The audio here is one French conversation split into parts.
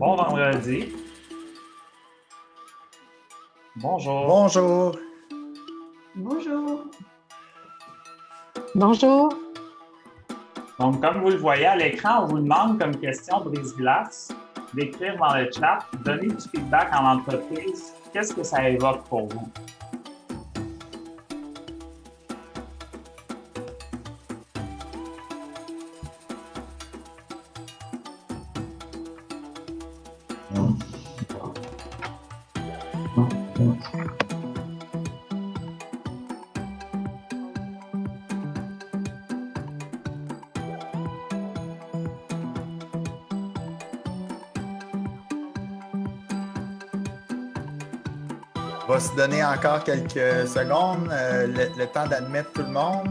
Bon vendredi. Bonjour. Bonjour. Bonjour. Bonjour. Donc, comme vous le voyez à l'écran, on vous demande comme question brise-glace d'écrire dans le chat, donner du feedback en entreprise. Qu'est-ce que ça évoque pour vous? On va se donner encore quelques secondes, le temps d'admettre tout le monde.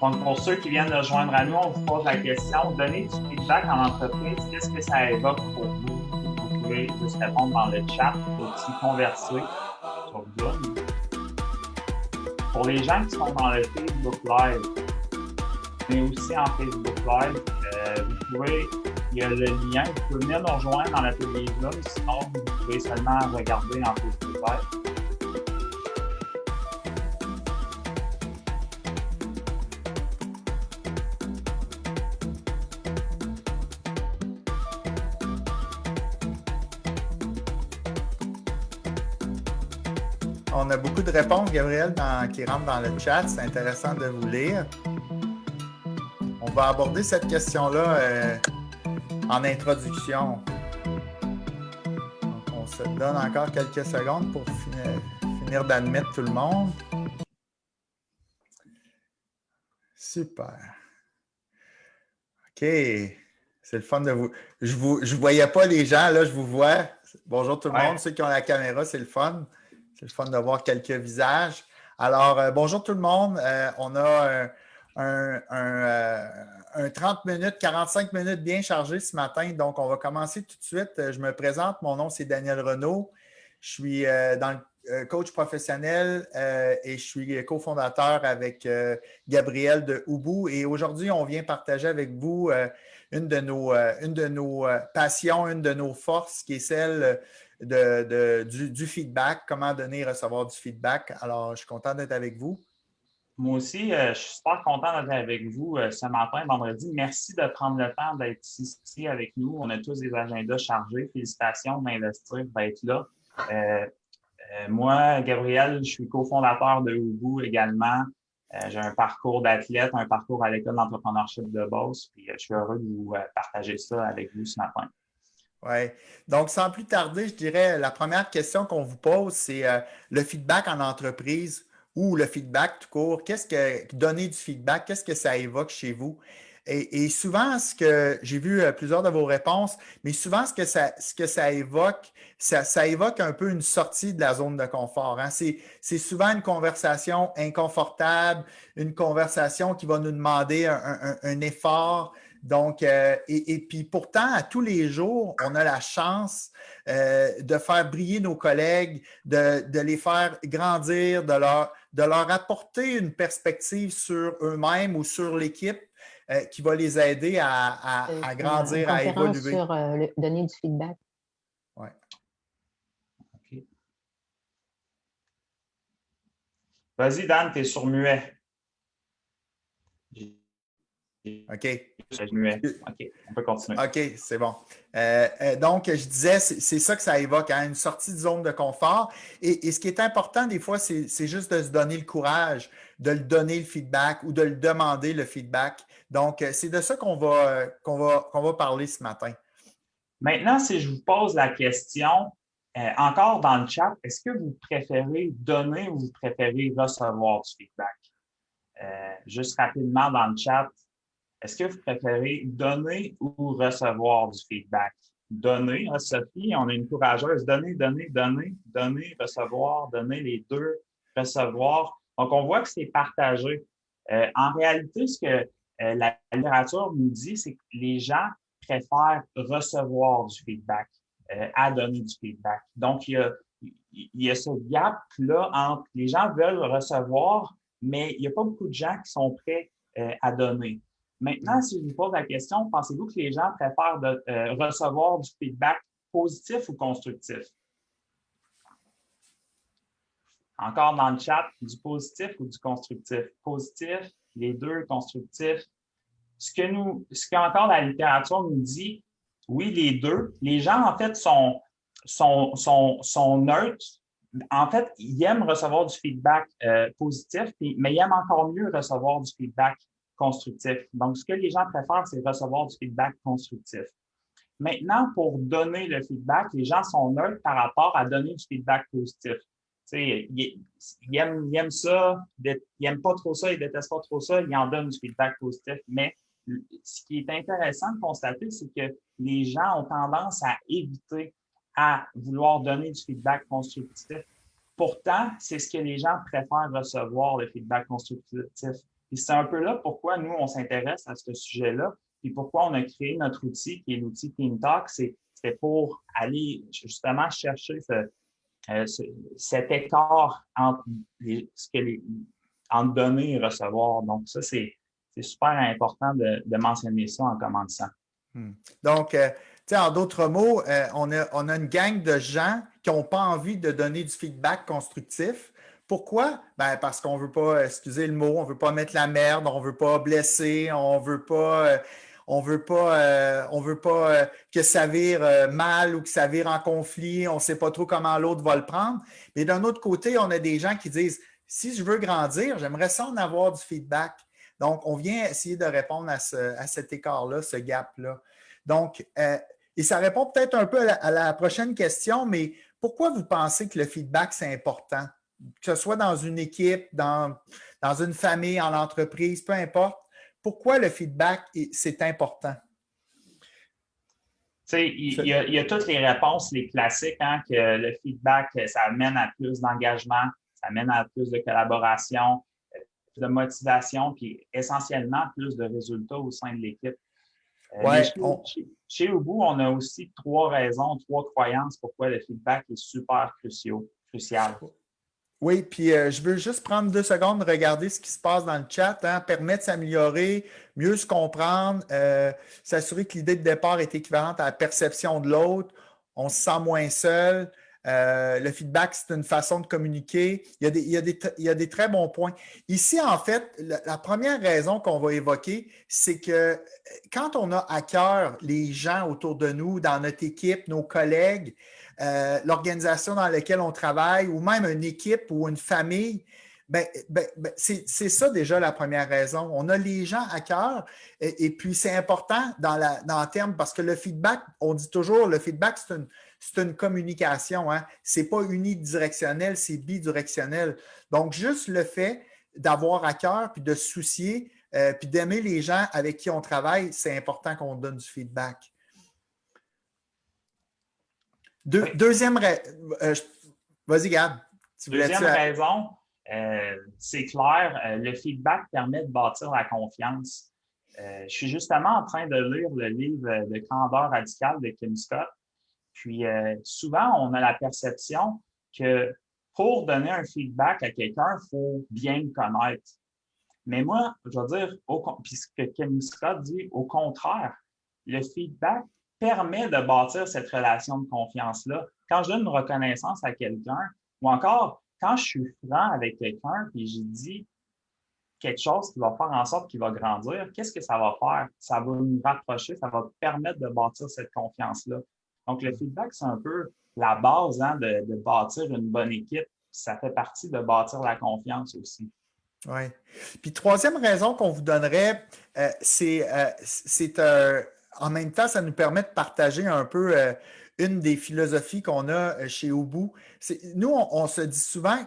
Donc, pour ceux qui viennent de joindre à nous, on vous pose la question, donner du feedback en entreprise, qu'est-ce que ça évoque pour vous? Vous pouvez juste répondre dans le chat, aussi converser sur Zoom. Pour les gens qui sont dans le Facebook Live, mais aussi en Facebook Live, vous pouvez, il y a le lien, vous pouvez venir nous rejoindre dans l'atelier Zoom, sinon vous pouvez seulement regarder en Facebook Live. On a beaucoup de réponses, Gabriel, qui rentrent dans le chat. C'est intéressant de vous lire. On va aborder cette question-là en introduction. Donc, on se donne encore quelques secondes pour finir d'admettre tout le monde. Super. OK. C'est le fun de vous. Je ne voyais pas les gens, là, je vous vois. Bonjour tout le monde. Ceux qui ont la caméra, c'est le fun. C'est le fun de voir quelques visages. Alors, bonjour tout le monde. On a un 30 minutes, 45 minutes bien chargé ce matin. Donc, on va commencer tout de suite. Je me présente. Mon nom, c'est Daniel Renaud. Je suis dans le coach professionnel et je suis cofondateur avec Gabriel de Ubu. Et aujourd'hui, on vient partager avec vous une de nos passions, une de nos forces qui est celle du feedback, comment donner et recevoir du feedback. Alors, je suis content d'être avec vous. Moi aussi, je suis super content d'être avec vous ce matin, vendredi. Merci de prendre le temps d'être ici avec nous. On a tous des agendas chargés. Félicitations d'investir, d'être là. Moi, Gabriel, je suis cofondateur de Ubu également. J'ai un parcours d'athlète, un parcours à l'école d'entrepreneurship de Beauce. Puis je suis heureux de vous partager ça avec vous ce matin. Oui. Donc, sans plus tarder, je dirais, la première question qu'on vous pose, c'est le feedback en entreprise ou le feedback tout court. Qu'est-ce que donner du feedback, qu'est-ce que ça évoque chez vous? Et souvent, ce que j'ai vu plusieurs de vos réponses, mais souvent, ce que ça évoque, ça évoque un peu une sortie de la zone de confort. Hein. C'est souvent une conversation inconfortable, une conversation qui va nous demander un effort. Donc, et puis pourtant, à tous les jours, on a la chance de faire briller nos collègues, de les faire grandir, de leur apporter une perspective sur eux-mêmes ou sur l'équipe qui va les aider à grandir, à évoluer. Sur donner du feedback. Oui. OK. Vas-y, Dan, tu es sur muet. OK. Muet. OK, on peut continuer. OK, c'est bon. Donc, je disais, c'est ça que ça évoque, hein, une sortie de zone de confort. Et ce qui est important, des fois, c'est juste de se donner le courage, de le donner le feedback ou de le demander le feedback. Donc, c'est de ça qu'on va parler ce matin. Maintenant, si je vous pose la question, encore dans le chat, est-ce que vous préférez donner ou vous préférez recevoir du feedback? Juste rapidement dans le chat, est-ce que vous préférez donner ou recevoir du feedback? Donner, hein, Sophie, on a une courageuse. Donner, recevoir, donner les deux, recevoir. Donc, on voit que c'est partagé. En réalité, ce que la littérature nous dit, c'est que les gens préfèrent recevoir du feedback à donner du feedback. Donc, il y a ce gap-là entre les gens veulent recevoir, mais il n'y a pas beaucoup de gens qui sont prêts à donner. Maintenant, si je vous pose la question, pensez-vous que les gens préfèrent recevoir du feedback positif ou constructif? Encore dans le chat, du positif ou du constructif? Positif, les deux, constructif. Ce qu'encore la littérature nous dit, oui, les deux. Les gens, en fait, sont neutres. En fait, ils aiment recevoir du feedback positif, mais ils aiment encore mieux recevoir du feedback constructif. Donc, ce que les gens préfèrent, c'est recevoir du feedback constructif. Maintenant, pour donner le feedback, les gens sont neutres par rapport à donner du feedback positif. Ils aiment ça, ils n'aiment pas trop ça, ils détestent pas trop ça, ils en donnent du feedback positif. Mais ce qui est intéressant de constater, c'est que les gens ont tendance à éviter à vouloir donner du feedback constructif. Pourtant, c'est ce que les gens préfèrent recevoir, le feedback constructif. Et c'est un peu là pourquoi nous, on s'intéresse à ce sujet-là, et pourquoi on a créé notre outil, qui est l'outil Team Talk. C'était pour aller justement chercher cet écart entre entre donner et recevoir. Donc, ça, c'est super important de mentionner ça en commençant. Donc, en d'autres mots, on a une gang de gens qui n'ont pas envie de donner du feedback constructif. Pourquoi? Ben, parce qu'on ne veut pas, excusez le mot, on ne veut pas mettre la merde, on ne veut pas blesser, on ne veut pas que ça vire mal ou que ça vire en conflit, on ne sait pas trop comment l'autre va le prendre. Mais d'un autre côté, on a des gens qui disent, si je veux grandir, j'aimerais ça en avoir du feedback. Donc, on vient essayer de répondre à cet écart-là, ce gap-là. Donc, et ça répond peut-être un peu à la prochaine question, mais pourquoi vous pensez que le feedback, c'est important? Que ce soit dans une équipe, dans une famille, en entreprise, peu importe. Pourquoi le feedback, c'est important? Il y a toutes les réponses, les classiques, que le feedback, ça amène à plus d'engagement, ça amène à plus de collaboration, plus de motivation, puis essentiellement plus de résultats au sein de l'équipe. Chez Ubu, on a aussi 3 raisons, 3 croyances pourquoi le feedback est super crucial. Oui, puis je veux juste prendre 2 secondes, regarder ce qui se passe dans le chat, permettre de s'améliorer, mieux se comprendre, s'assurer que l'idée de départ est équivalente à la perception de l'autre, on se sent moins seul. Le feedback, c'est une façon de communiquer. Il y a des très bons points. Ici, en fait, la première raison qu'on va évoquer, c'est que quand on a à cœur les gens autour de nous, dans notre équipe, nos collègues, l'organisation dans laquelle on travaille, ou même une équipe ou une famille, c'est ça déjà la première raison. On a les gens à cœur et puis c'est important dans le terme parce que le feedback, on dit toujours, le feedback, c'est une communication. Ce n'est pas unidirectionnel, c'est bidirectionnel. Donc, juste le fait d'avoir à cœur puis de se soucier puis d'aimer les gens avec qui on travaille, c'est important qu'on donne du feedback. Deuxième vas-y, Gab. Deuxième raison, c'est clair, le feedback permet de bâtir la confiance. Je suis justement en train de lire le livre de Candeur radicale de Kim Scott. Puis souvent, on a la perception que pour donner un feedback à quelqu'un, il faut bien le connaître. Mais moi, je veux dire, puis ce que Kim Scott dit, au contraire, le feedback permet de bâtir cette relation de confiance-là. Quand je donne une reconnaissance à quelqu'un, ou encore quand je suis franc avec quelqu'un, puis je dis quelque chose qui va faire en sorte qu'il va grandir, qu'est-ce que ça va faire? Ça va nous rapprocher, ça va permettre de bâtir cette confiance-là. Donc, le feedback, c'est un peu la base de bâtir une bonne équipe. Ça fait partie de bâtir la confiance aussi. Oui. Puis, troisième raison qu'on vous donnerait, en même temps, ça nous permet de partager un peu une des philosophies qu'on a chez Ubu. Nous, on se dit souvent,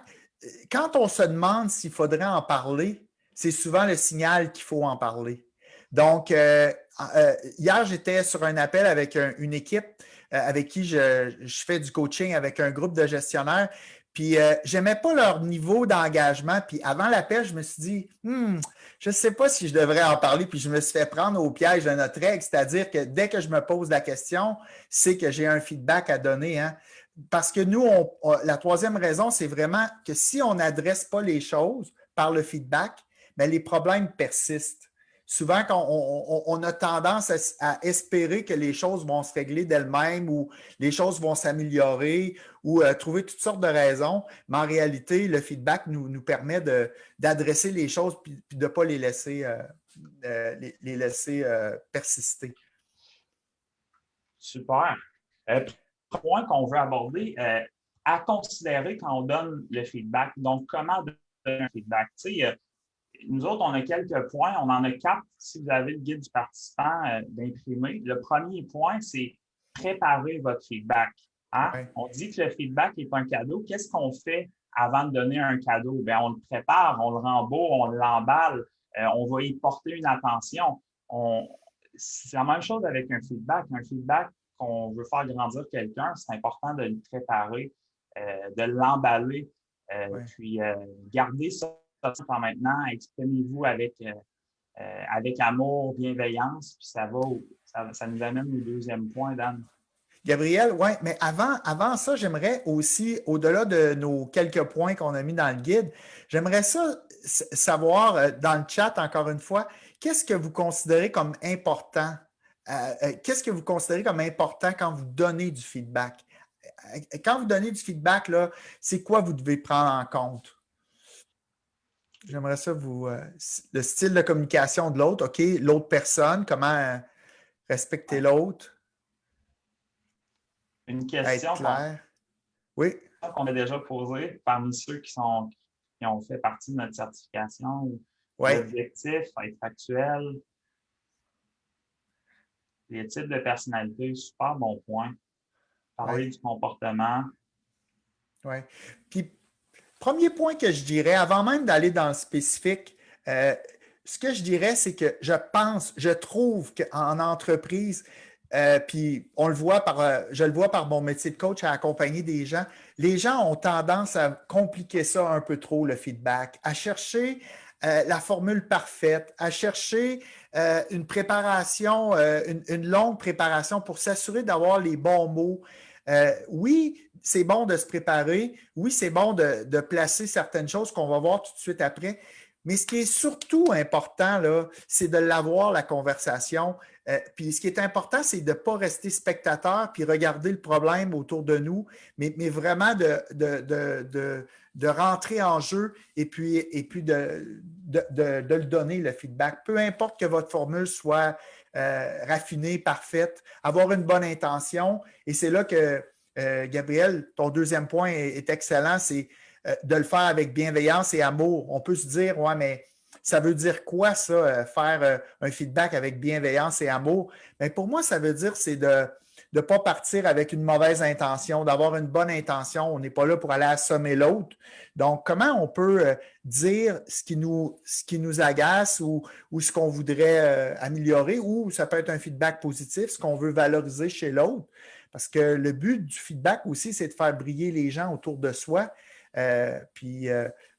quand on se demande s'il faudrait en parler, c'est souvent le signal qu'il faut en parler. Donc, hier, j'étais sur un appel avec une équipe avec qui je fais du coaching avec un groupe de gestionnaires. Puis, j'aimais pas leur niveau d'engagement. Puis, avant l'appel, je me suis dit, je ne sais pas si je devrais en parler. Puis, je me suis fait prendre au piège de notre règle, c'est-à-dire que dès que je me pose la question, c'est que j'ai un feedback à donner. Hein. Parce que nous, la troisième raison, c'est vraiment que si on n'adresse pas les choses par le feedback, bien, les problèmes persistent. Souvent, quand on a tendance à espérer que les choses vont se régler d'elles-mêmes ou les choses vont s'améliorer ou trouver toutes sortes de raisons, mais en réalité, le feedback nous permet d'adresser les choses et de ne pas les laisser, persister. Super. Point qu'on veut aborder, à considérer quand on donne le feedback. Donc, comment donner un feedback? Tu sais, nous autres, on a quelques points. On en a 4 si vous avez le guide du participant d'imprimé. Le premier point, c'est préparer votre feedback. Hein? Ouais. On dit que le feedback est un cadeau. Qu'est-ce qu'on fait avant de donner un cadeau? Bien, on le prépare, on le rend beau, on l'emballe, on va y porter une attention. C'est la même chose avec un feedback. Un feedback qu'on veut faire grandir quelqu'un, c'est important de le préparer, de l'emballer, puis garder ça maintenant, exprimez-vous avec amour, bienveillance, puis ça nous amène au deuxième point, Dan. Gabriel, oui, mais avant ça, j'aimerais aussi, au-delà de nos quelques points qu'on a mis dans le guide, j'aimerais savoir dans le chat, encore une fois, qu'est-ce que vous considérez comme important? Qu'est-ce que vous considérez comme important quand vous donnez du feedback? Quand vous donnez du feedback, là, c'est quoi vous devez prendre en compte? J'aimerais ça le style de communication de l'autre, OK, l'autre personne, comment respecter l'autre. Une question qu'on a déjà posée parmi ceux qui ont fait partie de notre certification. L'objectif, être factuel. Les types de personnalité, super bon point. Parler du comportement. Oui. Puis, premier point que je dirais, avant même d'aller dans le spécifique, ce que je dirais, c'est que je trouve qu'en entreprise, puis je le vois par mon métier de coach à accompagner des gens, les gens ont tendance à compliquer ça un peu trop, le feedback, à chercher la formule parfaite, à chercher une préparation, une longue préparation pour s'assurer d'avoir les bons mots. Oui, c'est bon de se préparer. Oui, c'est bon de placer certaines choses qu'on va voir tout de suite après. Mais ce qui est surtout important, là, c'est de l'avoir, la conversation. Puis ce qui est important, c'est de ne pas rester spectateur puis regarder le problème autour de nous, mais vraiment de rentrer en jeu et puis de le donner, le feedback. Peu importe que votre formule soit raffinée, parfaite, avoir une bonne intention. Et c'est là que, Gabriel, ton deuxième point est excellent, c'est de le faire avec bienveillance et amour. On peut se dire, ouais, mais ça veut dire quoi ça, faire un feedback avec bienveillance et amour? Mais pour moi, ça veut dire, c'est de ne pas partir avec une mauvaise intention, d'avoir une bonne intention. On n'est pas là pour aller assommer l'autre. Donc, comment on peut dire ce qui nous agace ou ce qu'on voudrait améliorer, ou ça peut être un feedback positif, ce qu'on veut valoriser chez l'autre. Parce que le but du feedback aussi, c'est de faire briller les gens autour de soi.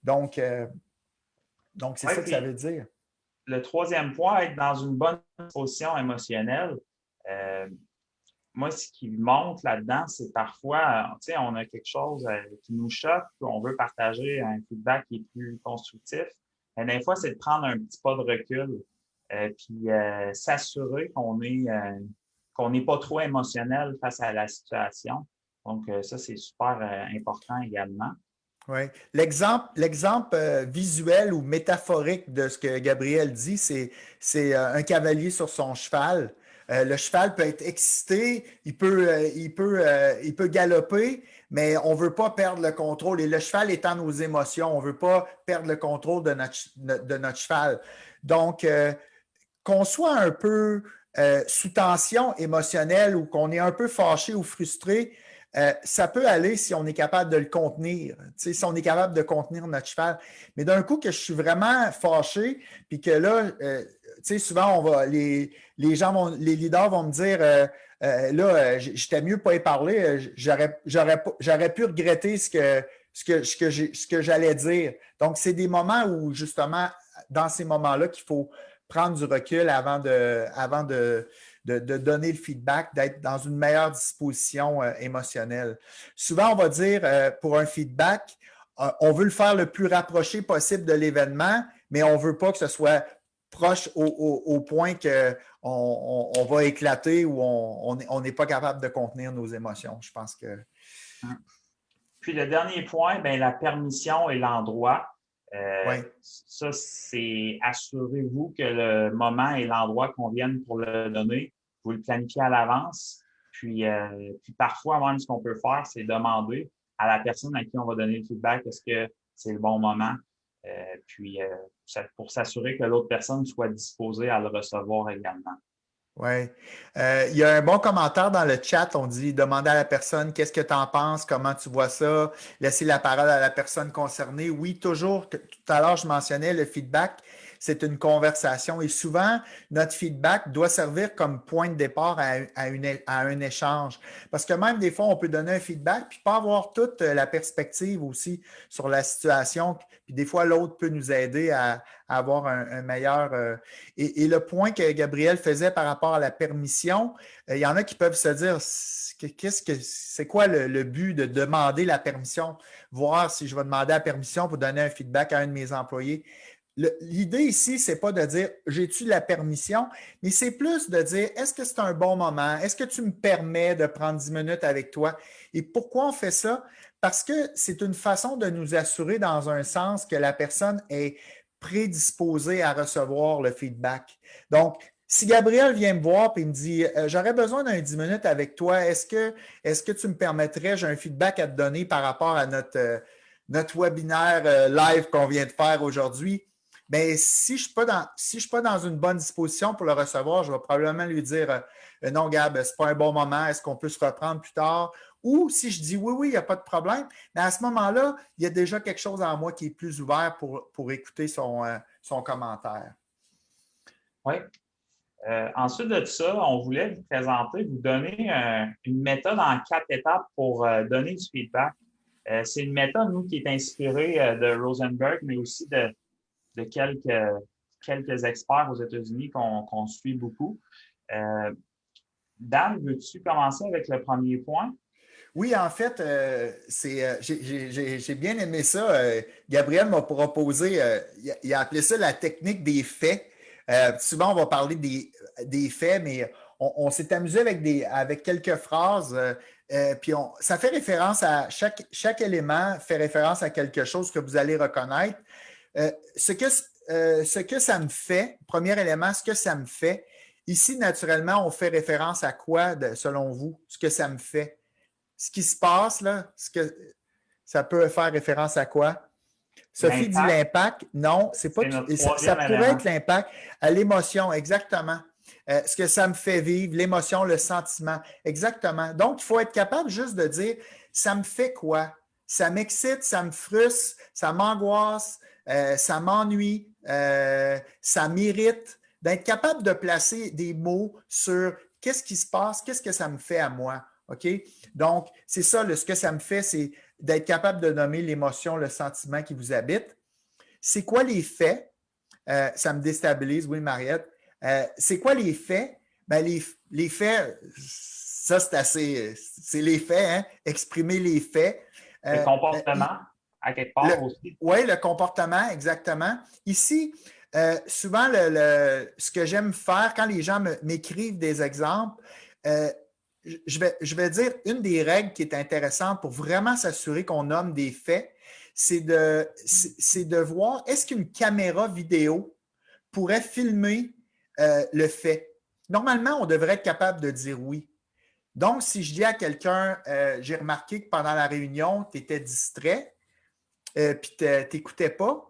Donc, c'est ça que ça veut dire. Le troisième point, être dans une bonne position émotionnelle. Moi, ce qui monte là-dedans, c'est parfois, tu sais, on a quelque chose qui nous choque, on veut partager un feedback qui est plus constructif. Mais des fois, c'est de prendre un petit pas de recul, puis s'assurer qu'on n'est pas trop émotionnel face à la situation. Donc, ça, c'est super important également. Oui. L'exemple visuel ou métaphorique de ce que Gabriel dit, c'est un cavalier sur son cheval. Le cheval peut être excité, il peut galoper, mais on ne veut pas perdre le contrôle. Et le cheval étant nos émotions, on ne veut pas perdre le contrôle de notre cheval. Donc, qu'on soit un peu sous tension émotionnelle ou qu'on est un peu fâché ou frustré, ça peut aller si on est capable de le contenir, si on est capable de contenir notre cheval. Mais d'un coup que je suis vraiment fâché, puis que là, souvent, les leaders vont me dire là, j'étais mieux pas y parler, j'aurais pu regretter ce ce que j'allais dire. Donc, c'est des moments où, justement, dans ces moments-là, qu'il faut prendre du recul avant de donner le feedback, d'être dans une meilleure disposition émotionnelle. Souvent, on va dire, pour un feedback, on veut le faire le plus rapproché possible de l'événement, mais on ne veut pas que ce soit proche au point qu'on va éclater ou on n'est pas capable de contenir nos émotions. Je pense que… Puis le dernier point, bien, la permission et l'endroit. Ouais. Ça, c'est assurez-vous que le moment et l'endroit qu'on vienne pour le donner, vous le planifiez à l'avance. Puis parfois, même, ce qu'on peut faire, c'est demander à la personne à qui on va donner le feedback, est-ce que c'est le bon moment? Pour s'assurer que l'autre personne soit disposée à le recevoir également. Oui. Il y a un bon commentaire dans le chat. On dit demander à la personne qu'est-ce que tu en penses, comment tu vois ça, laisser la parole à la personne concernée. Oui, toujours, tout à l'heure, je mentionnais le feedback, c'est une conversation et souvent, notre feedback doit servir comme point de départ à un échange. Parce que même des fois, on peut donner un feedback puis pas avoir toute la perspective aussi sur la situation. Puis des fois, l'autre peut nous aider à avoir un meilleur… Et le point que Gabriel faisait par rapport à la permission, il y en a qui peuvent se dire c'est quoi le but de demander la permission, voir si je vais demander la permission pour donner un feedback à un de mes employés. L'idée ici, ce n'est pas de dire j'ai-tu la permission, mais c'est plus de dire est-ce que c'est un bon moment? Est-ce que tu me permets de prendre 10 minutes avec toi? Et pourquoi on fait ça? Parce que c'est une façon de nous assurer dans un sens que la personne est prédisposée à recevoir le feedback. Donc, si Gabriel vient me voir et me dit j'aurais besoin d'un 10 minutes avec toi, est-ce que tu me permettrais, j'ai un feedback à te donner par rapport à notre webinaire live qu'on vient de faire aujourd'hui? Bien, si je ne suis pas dans une bonne disposition pour le recevoir, je vais probablement lui dire non, Gab, ce n'est pas un bon moment, est-ce qu'on peut se reprendre plus tard? Ou si je dis oui, il n'y a pas de problème, mais à ce moment-là, il y a déjà quelque chose en moi qui est plus ouvert pour écouter son commentaire. Oui. Ensuite de ça, on voulait vous présenter, vous donner une méthode en 4 étapes pour donner du feedback. C'est une méthode, nous, qui est inspirée de Rosenberg, mais aussi de quelques experts aux États-Unis qu'on suit beaucoup. Dan, veux-tu commencer avec le premier point? Oui, en fait, j'ai bien aimé ça. Gabriel m'a proposé, il a appelé ça la technique des faits. Souvent, on va parler des faits, mais on s'est amusé avec quelques phrases. Puis ça fait référence à chaque élément fait référence à quelque chose que vous allez reconnaître. Ce que ça me fait, premier élément, ce que ça me fait. Ici, naturellement, on fait référence à quoi, selon vous, ce que ça me fait? Ce qui se passe, là, ça peut faire référence à quoi? Sophie dit l'impact. Non, c'est pas ça pourrait être l'impact à l'émotion, exactement. Ce que ça me fait vivre, l'émotion, le sentiment, exactement. Donc, il faut être capable juste de dire ça me fait quoi? Ça m'excite, ça me frustre, ça m'angoisse, ça m'ennuie, ça m'irrite. D'être capable de placer des mots sur qu'est-ce qui se passe, qu'est-ce que ça me fait à moi. OK? Donc, c'est ça, ce que ça me fait, c'est d'être capable de nommer l'émotion, le sentiment qui vous habite. C'est quoi les faits? Ça me déstabilise, oui, Mariette. C'est quoi les faits? Ben, les faits, ça, c'est les faits, hein? Exprimer les faits. Le comportement, à quelque part aussi. Oui, le comportement, exactement. Ici, souvent, ce que j'aime faire quand les gens m'écrivent des exemples, je vais dire une des règles qui est intéressante pour vraiment s'assurer qu'on nomme des faits, c'est de voir est-ce qu'une caméra vidéo pourrait filmer le fait. Normalement, on devrait être capable de dire oui. Donc, si je dis à quelqu'un, j'ai remarqué que pendant la réunion, tu étais distrait, puis tu n'écoutais pas,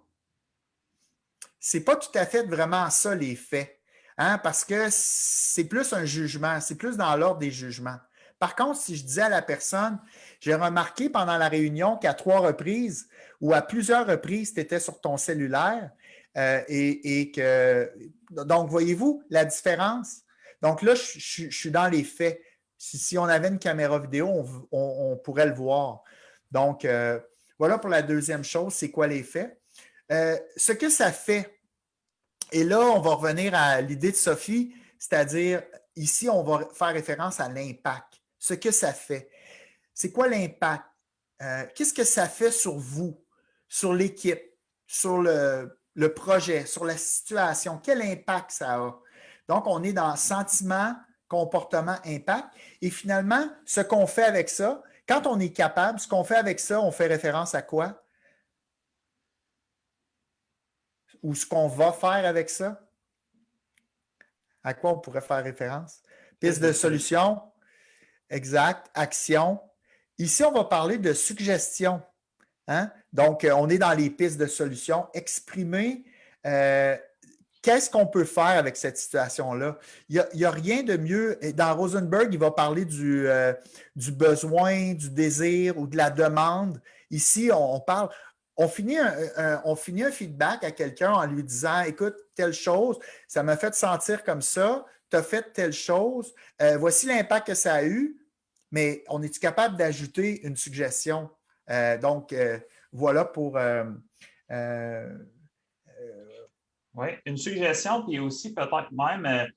c'est pas tout à fait vraiment ça les faits. Hein, parce que c'est plus un jugement, c'est plus dans l'ordre des jugements. Par contre, si je disais à la personne, j'ai remarqué pendant la réunion qu'à 3 reprises ou à plusieurs reprises, tu étais sur ton cellulaire et que… Donc, voyez-vous la différence? Donc là, je suis dans les faits. Si on avait une caméra vidéo, on pourrait le voir. Donc, Voilà pour la deuxième chose, c'est quoi l'effet. Ce que ça fait, et là, on va revenir à l'idée de Sophie, c'est-à-dire, ici, on va faire référence à l'impact. Ce que ça fait. C'est quoi l'impact? Qu'est-ce que ça fait sur vous, sur l'équipe, sur le projet, sur la situation? Quel impact ça a? Donc, on est dans sentiment, comportement, impact. Et finalement, ce qu'on fait avec ça, quand on est capable, ce qu'on fait avec ça, on fait référence à quoi? Ou ce qu'on va faire avec ça? À quoi on pourrait faire référence? Piste de solution, exact, action. Ici, on va parler de suggestion. Hein? Donc, on est dans les pistes de solution. Exprimer qu'est-ce qu'on peut faire avec cette situation-là. Il n'y a rien de mieux. Dans Rosenberg, il va parler du besoin, du désir ou de la demande. Ici, on parle. On finit un feedback à quelqu'un en lui disant, écoute, telle chose, ça m'a fait sentir comme ça, tu as fait telle chose, voici l'impact que ça a eu, mais on est-tu capable d'ajouter une suggestion? Donc, voilà pour... Oui, une suggestion, puis aussi peut-être même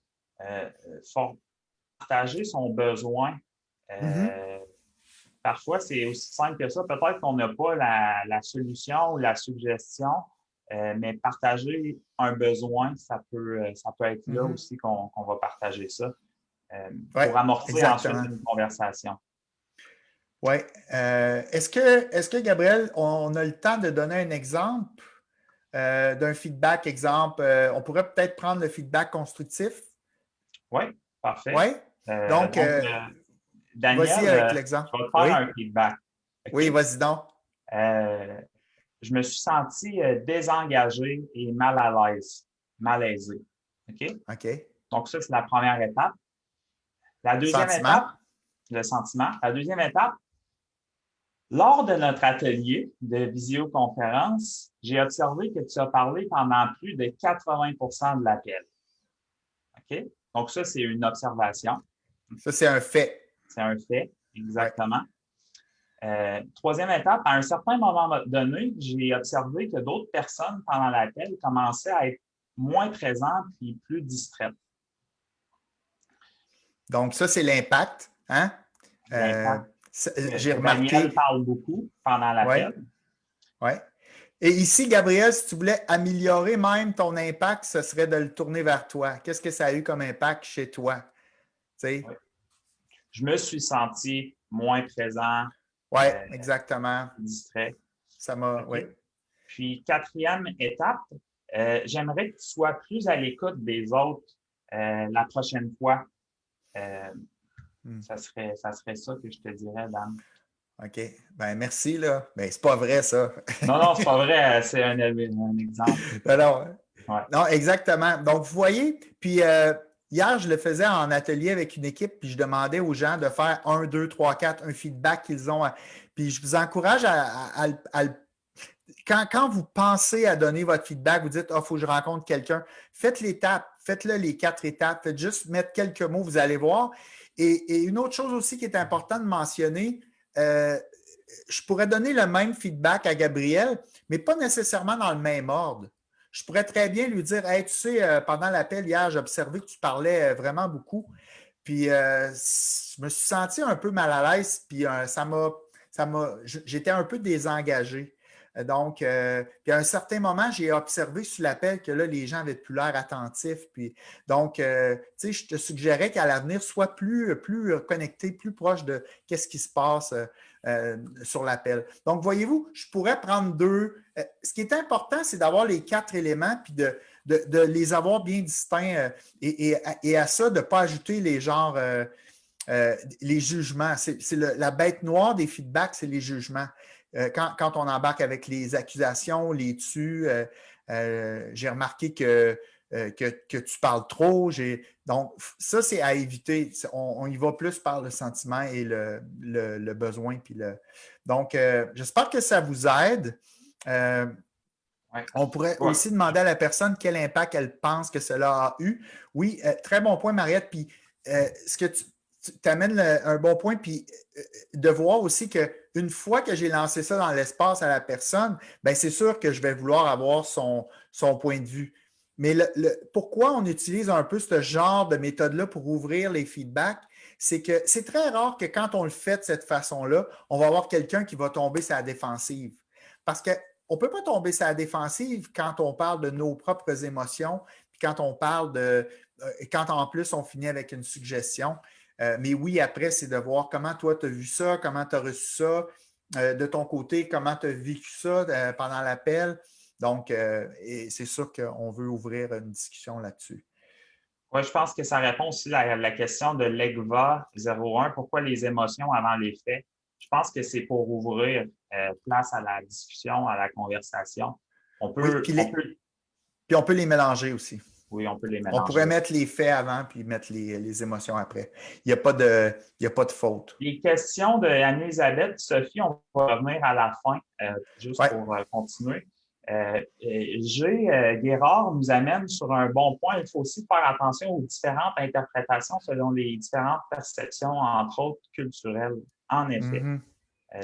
partager son besoin. Parfois, c'est aussi simple que ça. Peut-être qu'on n'a pas la solution ou la suggestion, mais partager un besoin, ça peut être là aussi qu'on va partager ça pour amortir ensuite une conversation. Oui. Est-ce que, Gabriel, on a le temps de donner un exemple d'un feedback? Exemple, on pourrait peut-être prendre le feedback constructif. Oui, parfait. Oui. Donc Daniel, vas-y avec l'exemple. Je vais te faire un feedback. Okay? Oui, vas-y donc. Je me suis senti désengagé et mal à l'aise, malaisé. OK? OK. Donc, ça, c'est la première étape. La deuxième étape, le sentiment. La deuxième étape, lors de notre atelier de visioconférence, j'ai observé que tu as parlé pendant plus de 80% de l'appel. OK? Donc, ça, c'est une observation. Ça, c'est un fait. C'est un fait, exactement. Troisième étape, à un certain moment donné, j'ai observé que d'autres personnes pendant l'appel commençaient à être moins présentes et plus distraites. Donc, ça, c'est l'impact. Hein? J'ai remarqué. Daniel parle beaucoup pendant l'appel. Oui. Et ici, Gabriel, si tu voulais améliorer même ton impact, ce serait de le tourner vers toi. Qu'est-ce que ça a eu comme impact chez toi? Tu sais? Oui. Je me suis senti moins présent. Oui, exactement. Distrait. Ça m'a, oui. Puis, quatrième étape, j'aimerais que tu sois plus à l'écoute des autres la prochaine fois. Ça serait ça que je te dirais, Dan. OK. Ben merci, là. Ben, c'est pas vrai, ça. Non, c'est pas vrai. C'est un exemple. Non, exactement. Donc, vous voyez, puis hier, je le faisais en atelier avec une équipe, puis je demandais aux gens de faire 1, 2, 3, 4, un feedback qu'ils ont. Puis je vous encourage quand vous pensez à donner votre feedback, vous dites, il faut que je rencontre quelqu'un, faites l'étape, faites-le les 4 étapes, faites juste mettre quelques mots, vous allez voir. Et une autre chose aussi qui est importante de mentionner, je pourrais donner le même feedback à Gabriel, mais pas nécessairement dans le même ordre. Je pourrais très bien lui dire, hey, tu sais, pendant l'appel hier, j'ai observé que tu parlais vraiment beaucoup. Puis je me suis senti un peu mal à l'aise, puis j'étais un peu désengagé. Donc, puis à un certain moment, j'ai observé sur l'appel que là, les gens avaient plus l'air attentifs. Puis, donc, tu sais, je te suggérais qu'à l'avenir, sois plus connecté, plus proche de qu'est-ce qui se passe sur l'appel. Donc, voyez-vous, je pourrais prendre 2. Ce qui est important, c'est d'avoir les 4 éléments, puis de les avoir bien distincts et à ça, de ne pas ajouter les genres, les jugements. C'est la bête noire des feedbacks, c'est les jugements. Quand on embarque avec les accusations, les tues, j'ai remarqué que tu parles trop. Donc, ça, c'est à éviter. On y va plus par le sentiment et le besoin. Donc, j'espère que ça vous aide. On pourrait aussi demander à la personne quel impact elle pense que cela a eu. Oui, très bon point, Mariette. Puis, tu amènes un bon point, puis de voir aussi qu'une fois que j'ai lancé ça dans l'espace à la personne, bien, c'est sûr que je vais vouloir avoir son point de vue. Mais pourquoi on utilise un peu ce genre de méthode-là pour ouvrir les feedbacks? C'est que c'est très rare que quand on le fait de cette façon-là, on va avoir quelqu'un qui va tomber sur la défensive. Parce qu'on ne peut pas tomber sur la défensive quand on parle de nos propres émotions, puis quand on parle quand en plus on finit avec une suggestion. Mais oui, après, c'est de voir comment toi, tu as vu ça, comment tu as reçu ça, de ton côté, comment tu as vécu ça pendant l'appel. Donc, c'est sûr qu'on veut ouvrir une discussion là-dessus. Oui, je pense que ça répond aussi à la question de l'EGVA 01, pourquoi les émotions avant les faits. Je pense que c'est pour ouvrir place à la discussion, à la conversation. Oui, puis on peut les mélanger aussi. Oui, on peut les mélanger. On pourrait mettre les faits avant puis mettre les émotions après. Il n'y a pas de faute. Les questions de Anne-Elisabeth, Sophie, on va revenir à la fin, juste pour continuer. Guérard nous amène sur un bon point. Il faut aussi faire attention aux différentes interprétations selon les différentes perceptions, entre autres culturelles. En effet,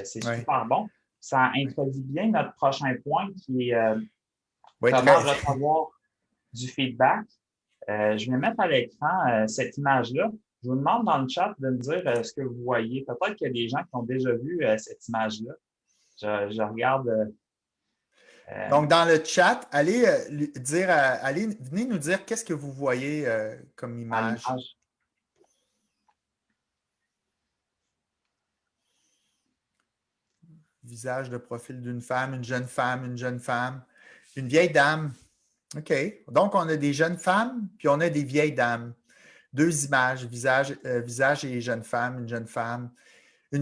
c'est super bon. Ça introduit bien notre prochain point qui est comment recevoir du feedback. Je vais mettre à l'écran cette image-là. Je vous demande dans le chat de me dire ce que vous voyez. Peut-être qu'il y a des gens qui ont déjà vu cette image-là. Je regarde. Donc, dans le chat, venez nous dire qu'est-ce que vous voyez comme image. Visage de profil d'une femme, une jeune femme, une vieille dame. OK. Donc, on a des jeunes femmes, puis on a des vieilles dames. Deux images, visage et jeune femme, une jeune femme et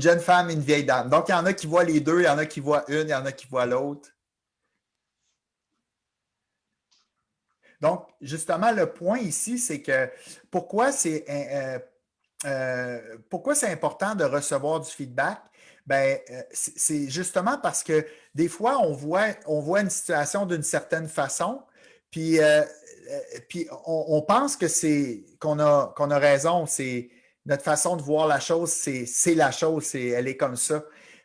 une vieille dame. Donc, il y en a qui voient les deux, il y en a qui voient une, il y en a qui voient l'autre. Donc, justement, le point ici, c'est que pourquoi c'est important de recevoir du feedback? Bien, c'est justement parce que des fois, on voit une situation d'une certaine façon, puis on pense qu'on a raison, c'est notre façon de voir la chose, c'est la chose, elle est comme ça.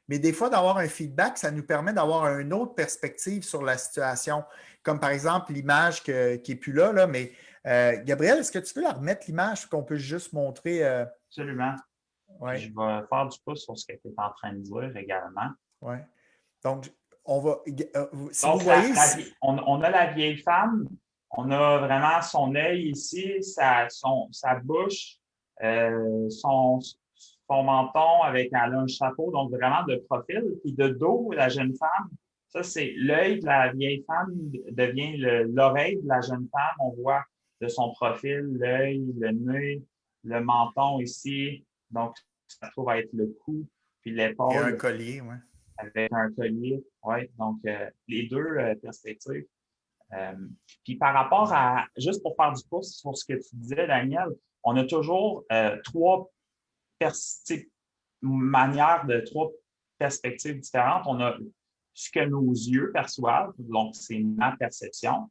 Mais des fois, d'avoir un feedback, ça nous permet d'avoir une autre perspective sur la situation. Comme par exemple l'image qui n'est plus là, mais Gabriel, est-ce que tu peux la remettre l'image qu'on peut juste montrer? Absolument. Ouais. Je vais faire du pouce sur ce que tu es en train de dire également. Oui. Donc, on va. Si donc, vous voyez on a la vieille femme, on a vraiment son œil ici, sa bouche, son menton avec un chapeau, donc vraiment de profil. Puis de dos, la jeune femme, ça, c'est l'œil de la vieille femme devient l'oreille de la jeune femme. On voit de son profil l'œil, le nez, le menton ici. Donc, ça trouve être le cou, puis l'épaule. Et un collier, oui. Avec un collier, oui. Donc, les deux perspectives. Puis par rapport à, juste pour faire du pouce sur ce que tu disais, Daniel, on a toujours trois perspectives différentes. On a ce que nos yeux perçoivent, donc c'est ma perception.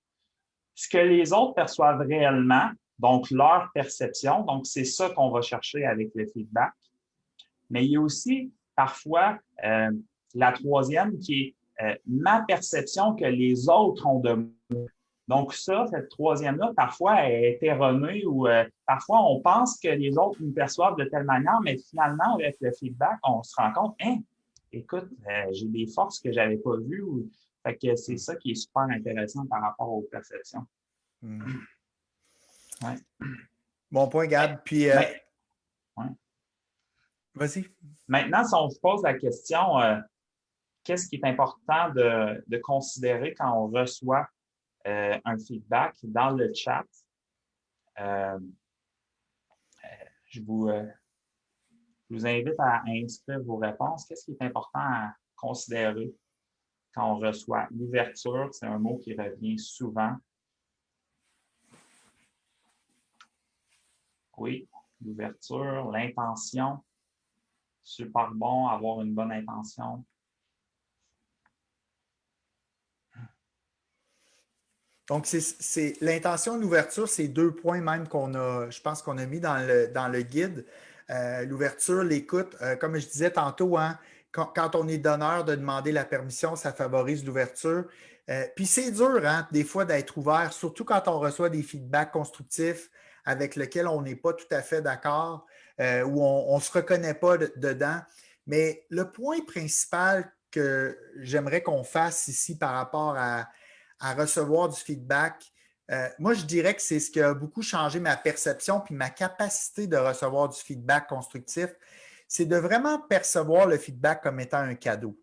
Ce que les autres perçoivent réellement, donc leur perception, donc c'est ça qu'on va chercher avec le feedback. Mais il y a aussi parfois la troisième qui est ma perception que les autres ont de moi. Donc ça, cette troisième-là, parfois, elle est erronée ou parfois, on pense que les autres nous perçoivent de telle manière, mais finalement, avec le feedback, on se rend compte, écoute, j'ai des forces que je n'avais pas vues. Fait que c'est ça qui est super intéressant par rapport aux perceptions. Ouais. Bon point, Gab. Puis, vas-y. Maintenant, si on se pose la question, qu'est-ce qui est important de considérer quand on reçoit un feedback dans le chat? Je vous invite à inscrire vos réponses. Qu'est-ce qui est important à considérer quand on reçoit l'ouverture? C'est un mot qui revient souvent. Oui, l'ouverture, l'intention. Super bon, avoir une bonne intention. Donc, c'est l'intention de l'ouverture, c'est 2 points même je pense qu'on a mis dans le guide. l'ouverture, l'écoute, comme je disais tantôt, hein, quand on est donneur, de demander la permission, ça favorise l'ouverture. Puis c'est dur, hein, des fois, d'être ouvert, surtout quand on reçoit des feedbacks constructifs avec lesquels on n'est pas tout à fait d'accord, ou on ne se reconnaît pas dedans. Mais le point principal que j'aimerais qu'on fasse ici par rapport à recevoir du feedback, moi, je dirais que c'est ce qui a beaucoup changé ma perception puis ma capacité de recevoir du feedback constructif, c'est de vraiment percevoir le feedback comme étant un cadeau.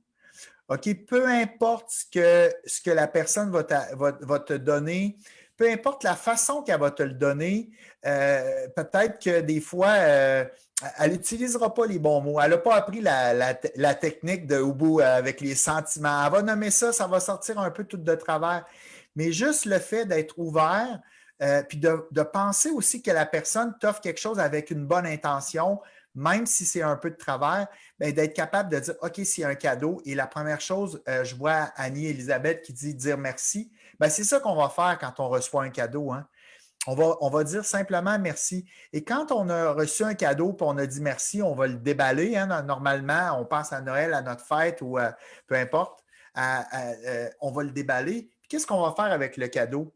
OK, peu importe ce que la personne va te donner, peu importe la façon qu'elle va te le donner, peut-être que des fois, elle n'utilisera pas les bons mots. Elle n'a pas appris la technique de Ubu avec les sentiments. Elle va nommer ça, ça va sortir un peu tout de travers. Mais juste le fait d'être ouvert, puis de penser aussi que la personne t'offre quelque chose avec une bonne intention, même si c'est un peu de travers, bien, d'être capable de dire OK, c'est un cadeau. Et la première chose, je vois Annie Elisabeth qui dit dire merci. Bien, c'est ça qu'on va faire quand on reçoit un cadeau. Hein. On va dire simplement merci. Et quand on a reçu un cadeau et on a dit merci, on va le déballer. Hein. Normalement, on pense à Noël, à notre fête ou peu importe. On va le déballer. Puis qu'est-ce qu'on va faire avec le cadeau?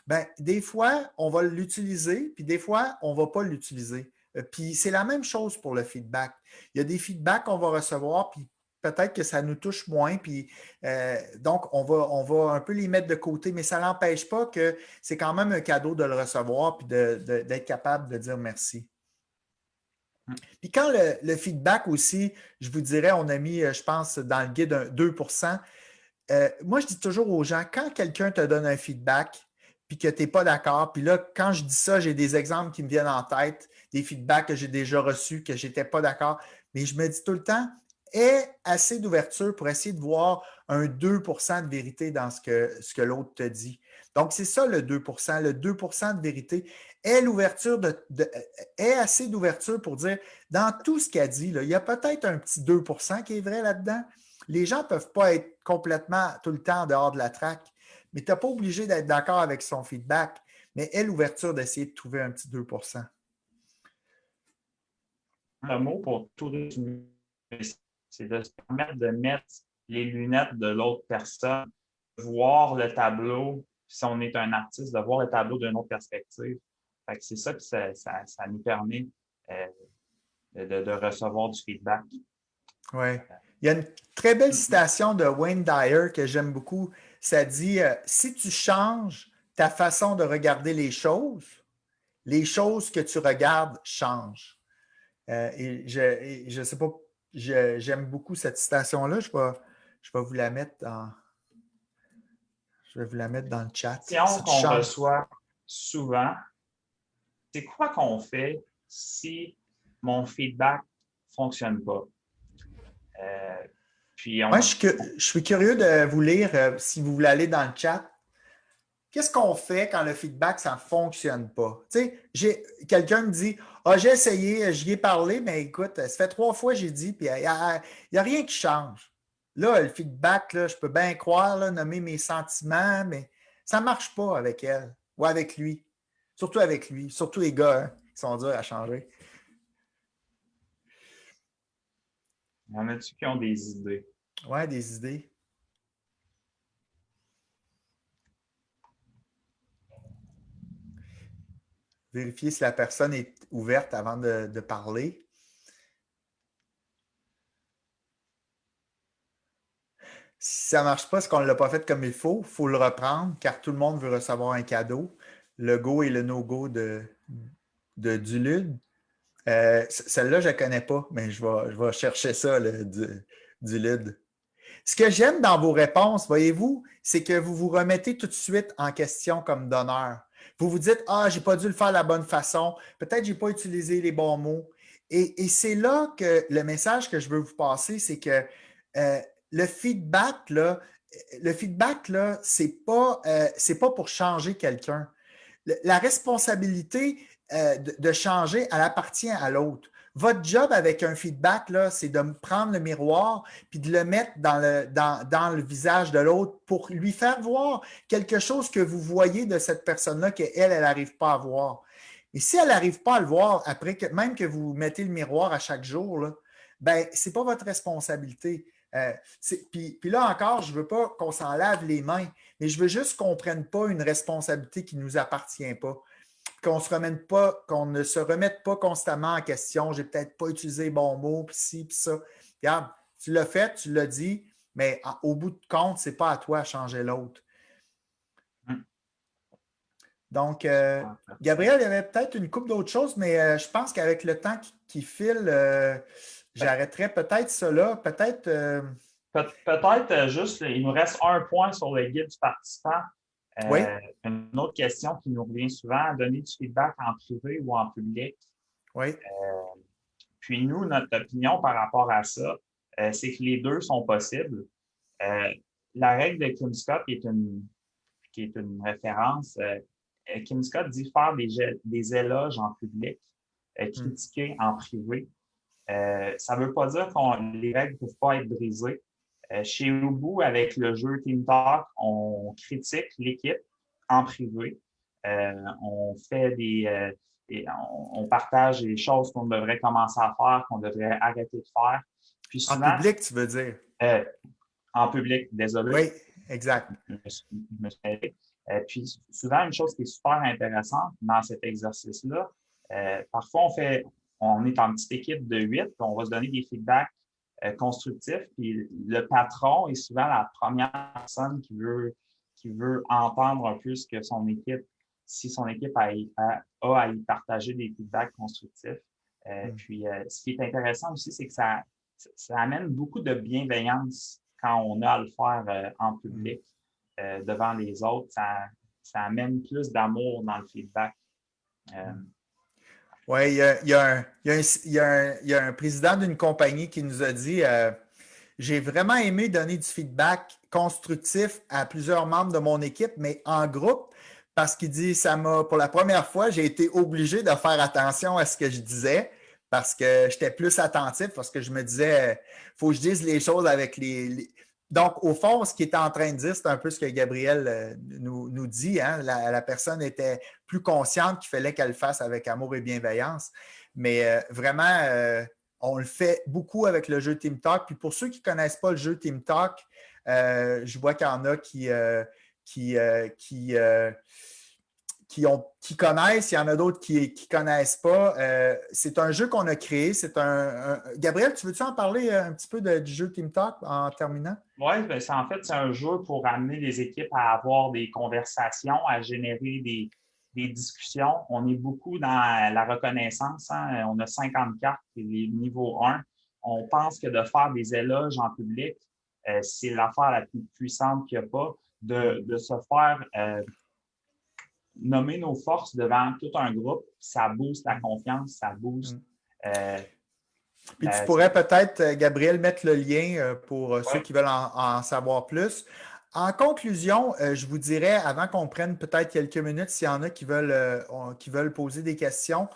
Bien, des fois, on va l'utiliser, puis des fois, on ne va pas l'utiliser. Puis c'est la même chose pour le feedback. Il y a des feedbacks qu'on va recevoir, puis peut-être que ça nous touche moins, puis donc on va un peu les mettre de côté, mais ça n'empêche pas que c'est quand même un cadeau de le recevoir, puis d'être capable de dire merci. Puis quand le feedback aussi, je vous dirais, on a mis, je pense, dans le guide un 2%. Moi, je dis toujours aux gens, quand quelqu'un te donne un feedback, puis que tu n'es pas d'accord, puis là, quand je dis ça, j'ai des exemples qui me viennent en tête, des feedbacks que j'ai déjà reçus, que je n'étais pas d'accord, mais je me dis tout le temps, aie assez d'ouverture pour essayer de voir un 2% de vérité dans ce que l'autre te dit. Donc, c'est ça le 2%. Le 2% de vérité. Aie assez d'ouverture pour dire, dans tout ce qu'elle dit, là, il y a peut-être un petit 2% qui est vrai là-dedans. Les gens ne peuvent pas être complètement tout le temps en dehors de la traque, mais tu n'es pas obligé d'être d'accord avec son feedback, mais aie l'ouverture d'essayer de trouver un petit 2%. Le mot pour tout résumer, c'est de se permettre de mettre les lunettes de l'autre personne, de voir le tableau, si on est un artiste, de voir le tableau d'une autre perspective. Fait que c'est ça que ça nous permet de recevoir du feedback. Oui. Il y a une très belle citation de Wayne Dyer que j'aime beaucoup. Ça dit si tu changes ta façon de regarder les choses que tu regardes changent. Et je ne sais pas, j'aime beaucoup cette citation-là. Je vais vous la mettre je vais vous la mettre dans le chat. Si qu'on reçoit souvent, c'est quoi qu'on fait si mon feedback ne fonctionne pas? Moi, je suis curieux de vous lire, si vous voulez aller dans le chat. Qu'est-ce qu'on fait quand le feedback, ça ne fonctionne pas? Tu sais, quelqu'un me dit j'ai essayé, j'y ai parlé, mais écoute, ça fait 3 fois que j'ai dit, puis il n'y a rien qui change. Là, le feedback, là, je peux bien croire, là, nommer mes sentiments, mais ça ne marche pas avec elle ou avec lui. Surtout avec lui, surtout les gars qui sont durs à changer. Il y en a-tu qui ont des idées? Oui, des idées. Vérifier si la personne est ouverte avant de parler. Si ça ne marche pas, c'est qu'on ne l'a pas fait comme il faut le reprendre car tout le monde veut recevoir un cadeau. Le go et le no-go de Dulude. Celle-là, je ne la connais pas, mais je vais chercher ça, Dulude. Ce que j'aime dans vos réponses, voyez-vous, c'est que vous vous remettez tout de suite en question comme donneur. Vous vous dites, j'ai pas dû le faire de la bonne façon, peut-être j'ai pas utilisé les bons mots. Et c'est là que le message que je veux vous passer, c'est que le feedback, là, c'est pas pour changer quelqu'un. La responsabilité de changer, elle appartient à l'autre. Votre job avec un feedback, là, c'est de prendre le miroir puis de le mettre dans le visage de l'autre pour lui faire voir quelque chose que vous voyez de cette personne-là qu'elle n'arrive pas à voir. Mais si elle n'arrive pas à le voir après que, même que vous mettez le miroir à chaque jour, là, ben, ce n'est pas votre responsabilité. Puis là encore, je ne veux pas qu'on s'en lave les mains, mais je veux juste qu'on ne prenne pas une responsabilité qui ne nous appartient pas. Qu'on ne se remette pas constamment en question. J'ai peut-être pas utilisé les bons mots, puis ci, puis ça. Regarde, tu l'as fait, tu l'as dit, mais au bout de compte, ce n'est pas à toi à changer l'autre. Donc, Gabriel, il y avait peut-être une couple d'autres choses, mais je pense qu'avec le temps qui file, j'arrêterais peut-être ça là. Peut-être juste, il nous reste un point sur le guide du participant. Oui. Une autre question qui nous revient souvent, donner du feedback en privé ou en public. Oui. Puis nous, notre opinion par rapport à ça, c'est que les deux sont possibles. La règle de Kim Scott, qui est une référence, Kim Scott dit faire des éloges en public, critiquer en privé. Ça ne veut pas dire que les règles ne peuvent pas être brisées. Chez Ubu, avec le jeu Team Talk, on critique l'équipe en privé. On fait on partage les choses qu'on devrait commencer à faire, qu'on devrait arrêter de faire. Puis souvent, en public, tu veux dire? En public, désolé. Oui, exact. Je me suis puis souvent, une chose qui est super intéressante dans cet exercice-là, parfois on est en petite équipe de 8, puis on va se donner des feedbacks constructifs, puis le patron est souvent la première personne qui veut entendre un peu ce que son équipe, si son équipe a à y partager des feedbacks constructifs. Puis ce qui est intéressant aussi, c'est que ça amène beaucoup de bienveillance quand on a à le faire en public devant les autres. Ça amène plus d'amour dans le feedback. Oui, il y a un président d'une compagnie qui nous a dit j'ai vraiment aimé donner du feedback constructif à plusieurs membres de mon équipe, mais en groupe, parce qu'il dit pour la première fois, j'ai été obligé de faire attention à ce que je disais parce que j'étais plus attentif, parce que je me disais il faut que je dise les choses avec Donc, au fond, ce qu'il était en train de dire, c'est un peu ce que Gabriel nous dit. Hein? La personne était plus consciente qu'il fallait qu'elle le fasse avec amour et bienveillance. Mais vraiment, on le fait beaucoup avec le jeu Team Talk. Puis pour ceux qui ne connaissent pas le jeu Team Talk, je vois qu'il y en a qui connaissent, il y en a d'autres qui ne connaissent pas. C'est un jeu qu'on a créé. Gabriel, tu veux-tu en parler un petit peu du jeu Team Talk en terminant? Oui, en fait, c'est un jeu pour amener les équipes à avoir des conversations, à générer des discussions. On est beaucoup dans la reconnaissance. Hein? On a 50 cartes, les niveau 1. On pense que de faire des éloges en public, c'est l'affaire la plus puissante qu'il n'y a pas. De se faire nommer nos forces devant tout un groupe, ça booste la confiance, ça booste. Puis tu pourrais peut-être, Gabriel, mettre le lien pour ceux qui veulent en savoir plus. En conclusion, je vous dirais, avant qu'on prenne peut-être quelques minutes, s'il y en a qui veulent poser des questions,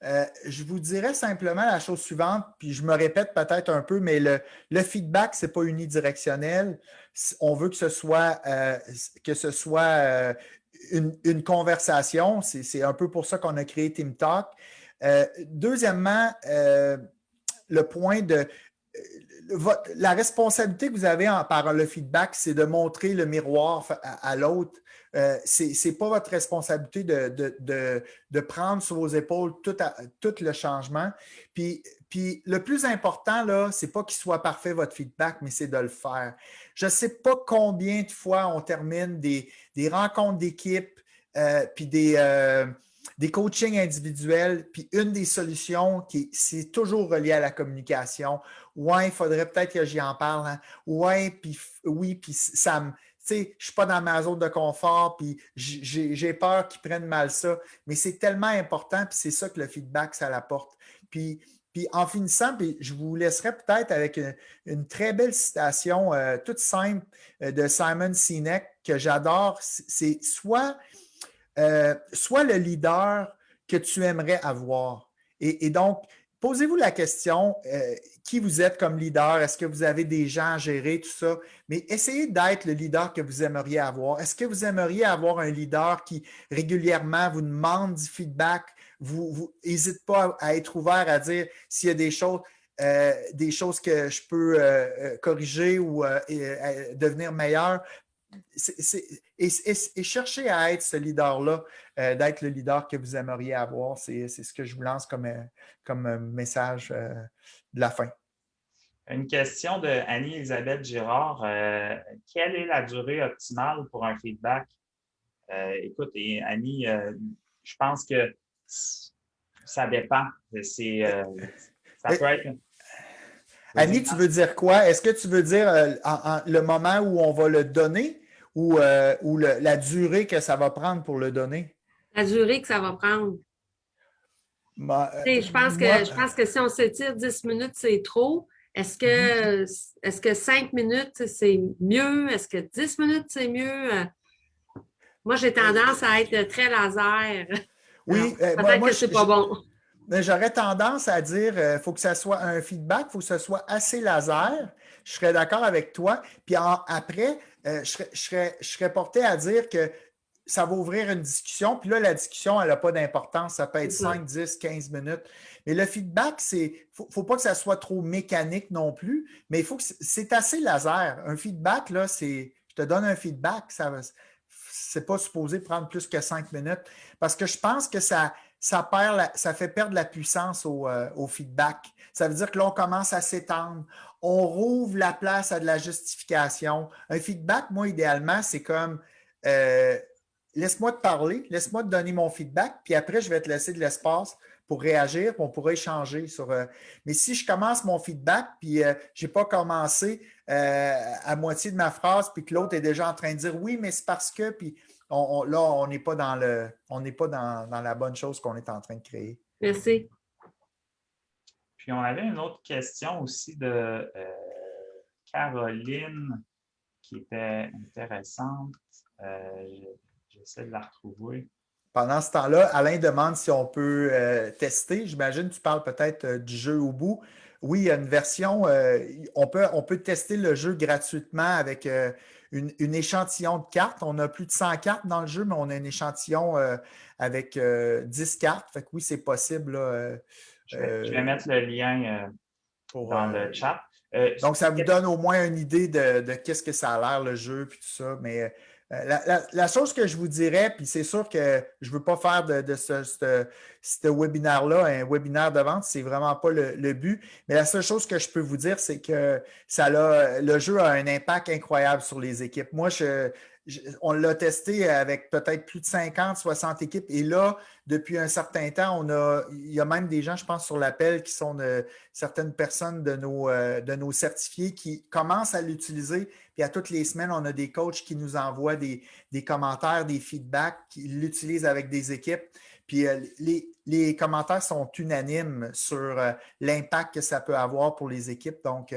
je vous dirais simplement la chose suivante, puis je me répète peut-être un peu, mais le feedback, ce n'est pas unidirectionnel. On veut que ce soit une conversation. C'est un peu pour ça qu'on a créé Team Talk. Deuxièmement, le point de la responsabilité que vous avez par le feedback, c'est de montrer le miroir à l'autre. Ce n'est pas votre responsabilité de prendre sur vos épaules tout le changement. Puis le plus important, là, ce n'est pas qu'il soit parfait, votre feedback, mais c'est de le faire. Je ne sais pas combien de fois on termine des rencontres d'équipe, puis des coachings individuels, puis une des solutions, c'est toujours relié à la communication. Ouais, il faudrait peut-être que j'y en parle. Hein? Ouais, puis oui, puis ça me... Tu sais, je ne suis pas dans ma zone de confort, puis j'ai peur qu'ils prennent mal ça. Mais c'est tellement important, puis c'est ça que le feedback, ça l'apporte. Puis en finissant, puis je vous laisserai peut-être avec une très belle citation toute simple de Simon Sinek que j'adore. C'est soit le leader que tu aimerais avoir. Et donc, posez-vous la question, qui vous êtes comme leader? Est-ce que vous avez des gens à gérer, tout ça? Mais essayez d'être le leader que vous aimeriez avoir. Est-ce que vous aimeriez avoir un leader qui régulièrement vous demande du feedback, n'hésite pas à être ouvert à dire s'il y a des choses que je peux corriger ou devenir meilleur. Et chercher à être ce leader-là, d'être le leader que vous aimeriez avoir. C'est ce que je vous lance comme message de la fin. Une question de Annie-Elisabeth Girard. Quelle est la durée optimale pour un feedback? Écoute, Annie, je pense que ça dépend. Ça peut être. Annie, tu veux dire quoi? Est-ce que tu veux dire le moment où on va le donner ou la durée que ça va prendre pour le donner? La durée que ça va prendre. Je pense que si on s'étire 10 minutes, c'est trop. Est-ce que 5 minutes, c'est mieux? Est-ce que 10 minutes, c'est mieux? Moi, j'ai tendance à être très laser. Oui, peut-être que c'est pas bon. J'aurais tendance à dire il faut que ça soit un feedback, il faut que ce soit assez laser. Je serais d'accord avec toi. Puis après, je serais porté à dire que ça va ouvrir une discussion. Puis là, la discussion, elle n'a pas d'importance. Ça peut être 5, 10, 15 minutes. Mais le feedback, faut pas que ça soit trop mécanique non plus, mais il faut que c'est assez laser. Un feedback, là, je te donne un feedback, c'est pas supposé prendre plus que 5 minutes. Parce que je pense que ça fait perdre la puissance au feedback. Ça veut dire que là, on commence à s'étendre. On rouvre la place à de la justification. Un feedback, moi, idéalement, c'est comme laisse-moi te parler, laisse-moi te donner mon feedback, puis après, je vais te laisser de l'espace pour réagir, puis on pourra échanger sur. Mais si je commence mon feedback, puis je n'ai pas commencé à moitié de ma phrase, puis que l'autre est déjà en train de dire oui, mais c'est parce que, puis là, on n'est pas dans la bonne chose qu'on est en train de créer. Merci. Puis on avait une autre question aussi de Caroline qui était intéressante. J'essaie de la retrouver. Pendant ce temps-là, Alain demande si on peut tester. J'imagine que tu parles peut-être du jeu au bout. Oui, il y a une version, on peut tester le jeu gratuitement avec une échantillon de cartes. On a plus de 100 cartes dans le jeu, mais on a un échantillon avec 10 cartes. Fait que oui, c'est possible. Là, je vais mettre le lien dans le chat. Donc, ça vous donne au moins une idée de qu'est-ce que ça a l'air, le jeu, puis tout ça. Mais la chose que je vous dirais, puis c'est sûr que je ne veux pas faire de ce webinaire-là un webinaire de vente, c'est vraiment pas le but. Mais la seule chose que je peux vous dire, c'est que le jeu a un impact incroyable sur les équipes. Moi, on l'a testé avec peut-être plus de 50, 60 équipes. Et là, depuis un certain temps, il y a même des gens, je pense, sur l'appel qui sont certaines personnes de nos certifiés qui commencent à l'utiliser. Puis à toutes les semaines, on a des coachs qui nous envoient des commentaires, des feedbacks, qui l'utilisent avec des équipes. Puis les commentaires sont unanimes sur l'impact que ça peut avoir pour les équipes. Donc,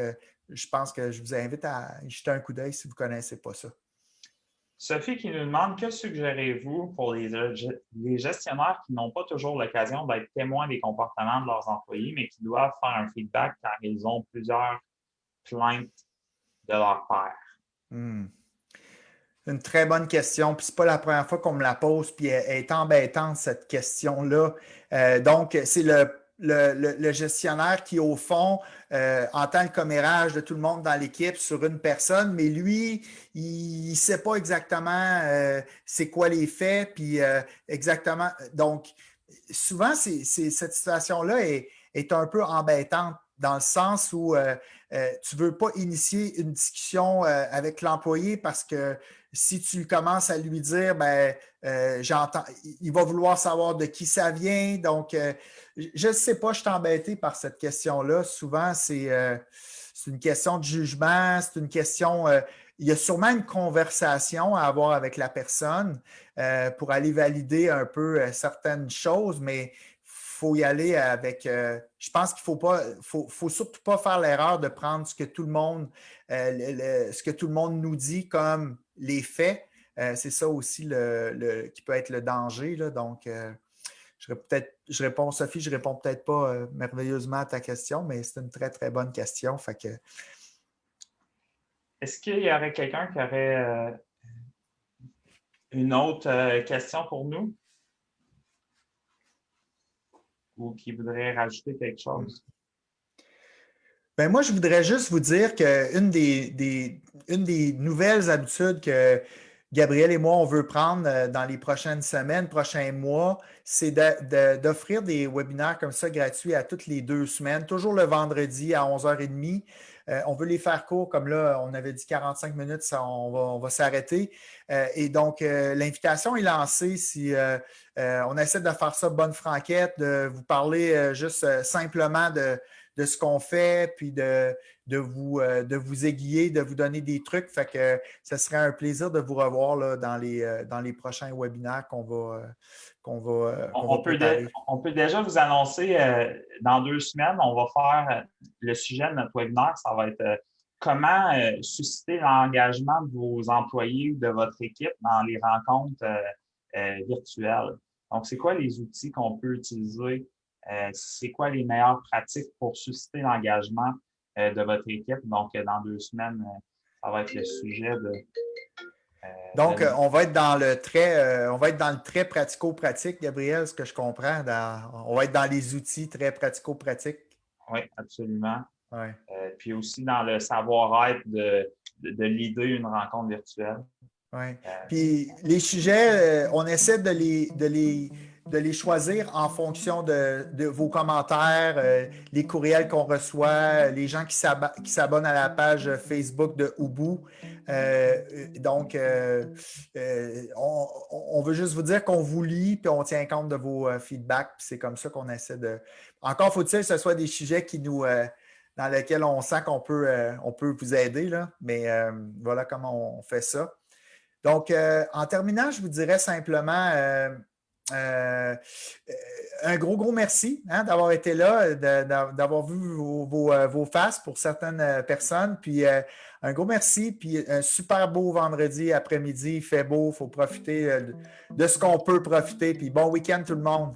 je pense que je vous invite à y jeter un coup d'œil si vous ne connaissez pas ça. Sophie qui nous demande que suggérez-vous pour les gestionnaires qui n'ont pas toujours l'occasion d'être témoins des comportements de leurs employés, mais qui doivent faire un feedback car ils ont plusieurs plaintes de leur pairs? Une très bonne question. Puis, ce n'est pas la première fois qu'on me la pose, puis elle est embêtante, cette question-là. Donc, c'est le gestionnaire qui, au fond, entend le commérage de tout le monde dans l'équipe sur une personne, mais lui, il ne sait pas exactement c'est quoi les faits, puis exactement. Donc, souvent, cette situation-là est un peu embêtante dans le sens où tu ne veux pas initier une discussion avec l'employé parce que si tu commences à lui dire, il va vouloir savoir de qui ça vient. Donc, je ne sais pas, je suis embêté par cette question-là. Souvent, c'est une question de jugement, c'est une question, il y a sûrement une conversation à avoir avec la personne pour aller valider un peu certaines choses, mais il faut y aller avec. Je pense qu'il faut surtout pas faire l'erreur de prendre ce que tout le monde, nous dit comme les faits. C'est ça aussi qui peut être le danger. Là. Donc, Sophie, je réponds peut-être pas merveilleusement à ta question, mais c'est une très, très bonne question. Fait que... Est-ce qu'il y aurait quelqu'un qui aurait une autre question pour nous? ou qui voudraient rajouter quelque chose? Ben moi, je voudrais juste vous dire qu'une une des nouvelles habitudes que Gabriel et moi, on veut prendre dans les prochaines semaines, prochains mois, c'est d'offrir des webinaires comme ça gratuits à toutes les 2 semaines, toujours le vendredi à 11h30. On veut les faire courts, comme là, on avait dit 45 minutes, ça, on va s'arrêter. Et donc, l'invitation est lancée si on essaie de faire ça bonne franquette, de vous parler juste simplement de ce qu'on fait, puis de vous aiguiller, de vous donner des trucs. Fait que ce serait un plaisir de vous revoir là, dans les prochains webinaires qu'on va préparer. On peut déjà vous annoncer dans 2 semaines, on va faire le sujet de notre webinaire, ça va être comment susciter l'engagement de vos employés ou de votre équipe dans les rencontres virtuelles. Donc, c'est quoi les outils qu'on peut utiliser? C'est quoi les meilleures pratiques pour susciter l'engagement de votre équipe? Donc, dans 2 semaines, ça va être le sujet de. Donc, on va être dans le très pratico-pratique, Gabriel, ce que je comprends. On va être dans les outils très pratico-pratiques. Oui, absolument. Ouais. Puis aussi dans le savoir-être de l'idée une rencontre virtuelle. Oui. Puis les sujets, on essaie de les choisir en fonction de vos commentaires, les courriels qu'on reçoit, les gens qui s'abonnent à la page Facebook de Ubu. Donc, on veut juste vous dire qu'on vous lit, puis on tient compte de vos feedbacks, puis c'est comme ça qu'on essaie de. Encore faut-il que ce soit des sujets qui nous. Dans lesquels on sent qu'on peut vous aider, là. Mais voilà comment on fait ça. Donc, en terminant, je vous dirais simplement un gros merci d'avoir été là, d'avoir vu vos faces pour certaines personnes. Puis un gros merci, puis un super beau vendredi après-midi. Il fait beau, il faut profiter de ce qu'on peut profiter. Puis bon week-end tout le monde.